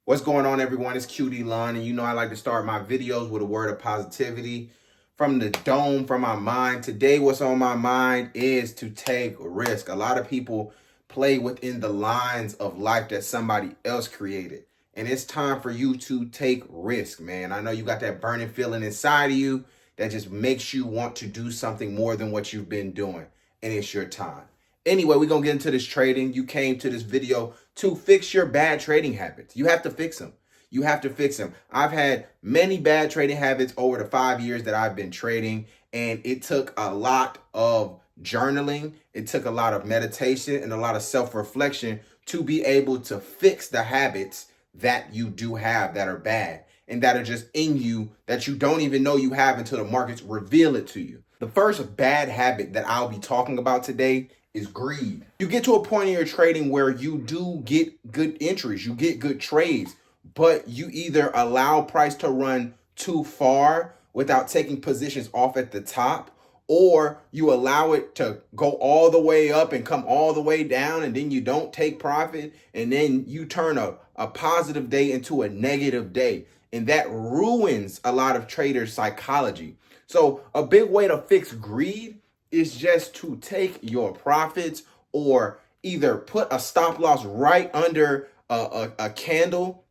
What's going on, everyone? It's Q.DelonTrades, and you know I like to start my videos with a word of positivity from the dome, from my mind. Today, what's on my mind is to take risk. A lot of people play within the lines of life that somebody else created, and it's time for you to take risk, man. I know you got that burning feeling inside of you that just makes you want to do something more than what you've been doing, and it's your time. Anyway, we're going to get into this trading. You came to this video to fix your bad trading habits. You have to fix them. You have to fix them. I've had many bad trading habits over the 5 years that I've been trading, and it took a lot of journaling. It took a lot of meditation and a lot of self-reflection to be able to fix the habits that you do have that are bad and that are just in you that you don't even know you have until the markets reveal it to you. The first bad habit that I'll be talking about today is greed. You get to a point in your trading where you do get good entries, you get good trades, but you either allow price to run too far without taking positions off at the top, or you allow it to go all the way up and come all the way down, and then you don't take profit, and then you turn a positive day into a negative day. And that ruins a lot of traders' psychology. So a big way to fix greed is just to take your profits or either put a stop loss right under a candle.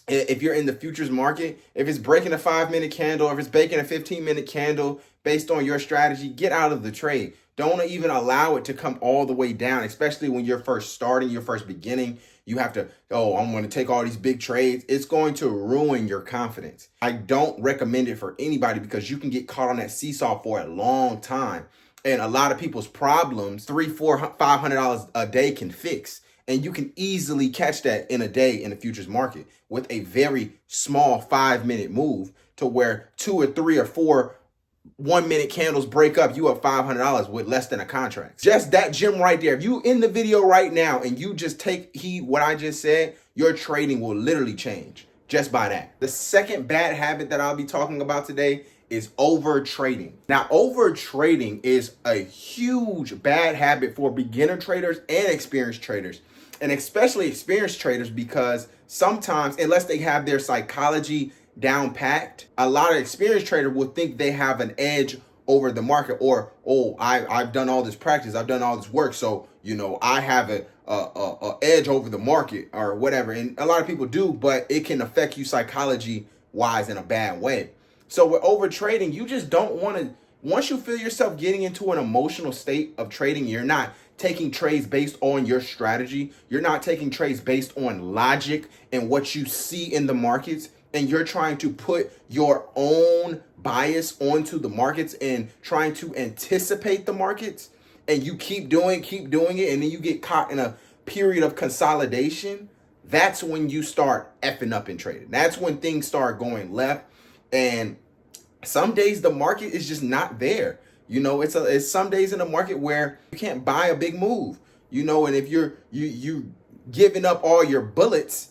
If you're in the futures market, if it's breaking a 5-minute candle, if it's breaking a 15-minute candle, based on your strategy, get out of the trade. Don't even allow it to come all the way down, especially when you're first starting, you're first beginning. You have to, I'm going to take all these big trades. It's going to ruin your confidence. I don't recommend it for anybody because you can get caught on that seesaw for a long time. And a lot of people's problems, $300, $400, $500 a day can fix. And you can easily catch that in a day in the futures market with a very small 5-minute move to where 2 or 3 or 4 1-minute candles break up, you up $500 with less than a contract. Just that gem right there. If you in the video right now and you just take heed what I just said, your trading will literally change just by that. The second bad habit that I'll be talking about today is over trading. Now, over trading is a huge bad habit for beginner traders and experienced traders, and especially experienced traders, because sometimes, unless they have their psychology down packed, a lot of experienced traders will think they have an edge over the market, or I've done all this practice, I've done all this work, so I have a edge over the market or whatever. And a lot of people do, but it can affect you psychology wise in a bad way. So with over trading, you just don't want to, once you feel yourself getting into an emotional state of trading, you're not taking trades based on your strategy. You're not taking trades based on logic and what you see in the markets. And you're trying to put your own bias onto the markets and trying to anticipate the markets. And you keep doing it. And then you get caught in a period of consolidation. That's when you start effing up in trading. That's when things start going left. And some days the market is just not there. It's some days in the market where you can't buy a big move, and if you're giving up all your bullets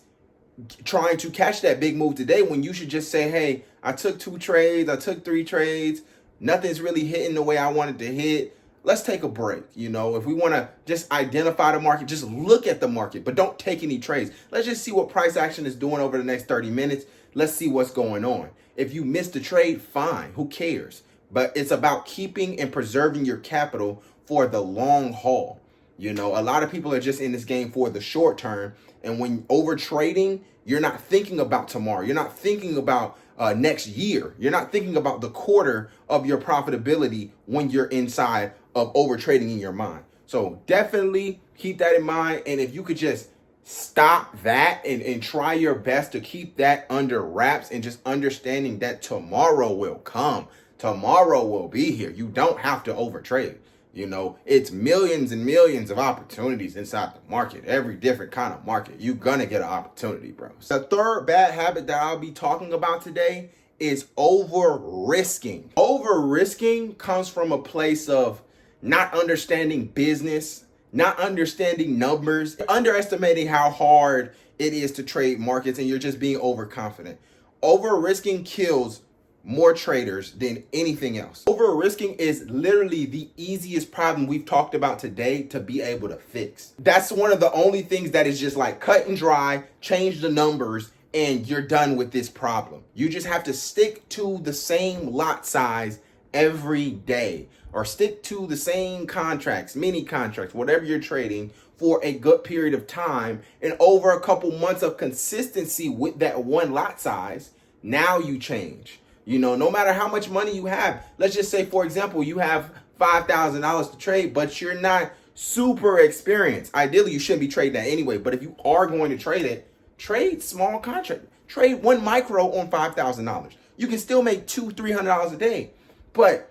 trying to catch that big move today, when you should just say, hey, I took 2 trades, I took 3 trades, nothing's really hitting the way I wanted to hit. Let's take a break. If we want to just identify the market, just look at the market, but don't take any trades. Let's just see what price action is doing over the next 30 minutes. Let's see what's going on. If you missed the trade, fine, who cares? But it's about keeping and preserving your capital for the long haul. A lot of people are just in this game for the short term. And when over trading, you're not thinking about tomorrow. You're not thinking about next year. You're not thinking about the quarter of your profitability when you're inside of over trading in your mind. So definitely keep that in mind. And if you could just stop that and try your best to keep that under wraps, and just understanding that tomorrow will come. Tomorrow will be here. You don't have to overtrade. It's millions and millions of opportunities inside the market. Every different kind of market, you're gonna get an opportunity, bro. The third bad habit that I'll be talking about today is over risking. Over risking comes from a place of not understanding business, not understanding numbers, underestimating how hard it is to trade markets, and you're just being overconfident. Over risking kills more traders than anything else. Over risking is literally the easiest problem we've talked about today to be able to fix. That's one of the only things that is just like cut and dry, change the numbers, and you're done with this problem. You just have to stick to the same lot size every day, or stick to the same contracts, mini contracts, whatever you're trading for a good period of time. And over a couple months of consistency with that one lot size, now you change. You know, no matter how much money you have, let's just say, for example, you have $5,000 to trade, but you're not super experienced. Ideally, you shouldn't be trading that anyway. But if you are going to trade it, trade small contract. Trade one micro on $5,000. You can still make $200-300 a day. But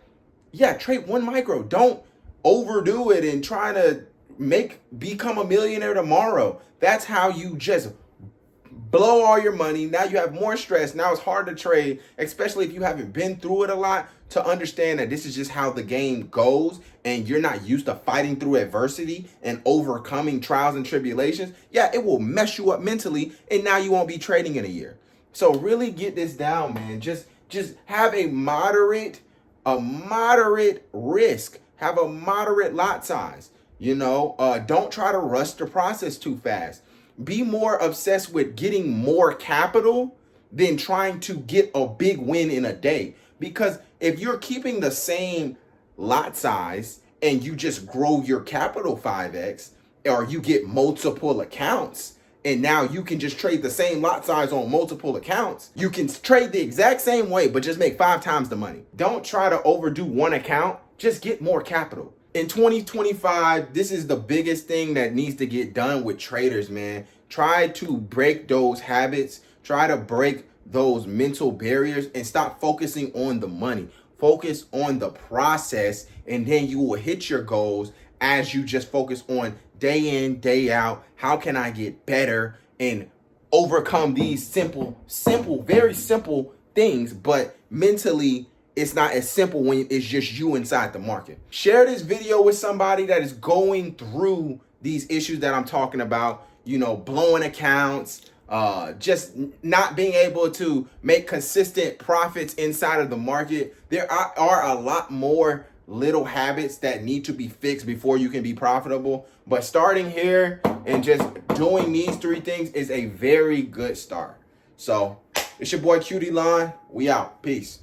yeah, trade one micro. Don't overdo it and try to become a millionaire tomorrow. That's how you just blow all your money. Now you have more stress. Now it's hard to trade, especially if you haven't been through it a lot, to understand that this is just how the game goes and you're not used to fighting through adversity and overcoming trials and tribulations. Yeah, it will mess you up mentally, and now you won't be trading in a year. So really get this down, man. Just have a moderate risk. Have a moderate lot size. You know, don't try to rush the process too fast. Be more obsessed with getting more capital than trying to get a big win in a day. Because if you're keeping the same lot size and you just grow your capital 5x, or you get multiple accounts, and now you can just trade the same lot size on multiple accounts, you can trade the exact same way, but just make 5 times the money. Don't try to overdo one account. Just get more capital. In 2025, this is the biggest thing that needs to get done with traders, man. Try to break those habits. Try to break those mental barriers and stop focusing on the money. Focus on the process, and then you will hit your goals as you just focus on day in, day out. How can I get better and overcome these simple, very simple things, but mentally it's not as simple when it's just you inside the market. Share this video with somebody that is going through these issues that I'm talking about, you know, blowing accounts, just not being able to make consistent profits inside of the market. There are a lot more little habits that need to be fixed before you can be profitable. But starting here and just doing these 3 things is a very good start. So it's your boy Q.DelonTrades. We out. Peace.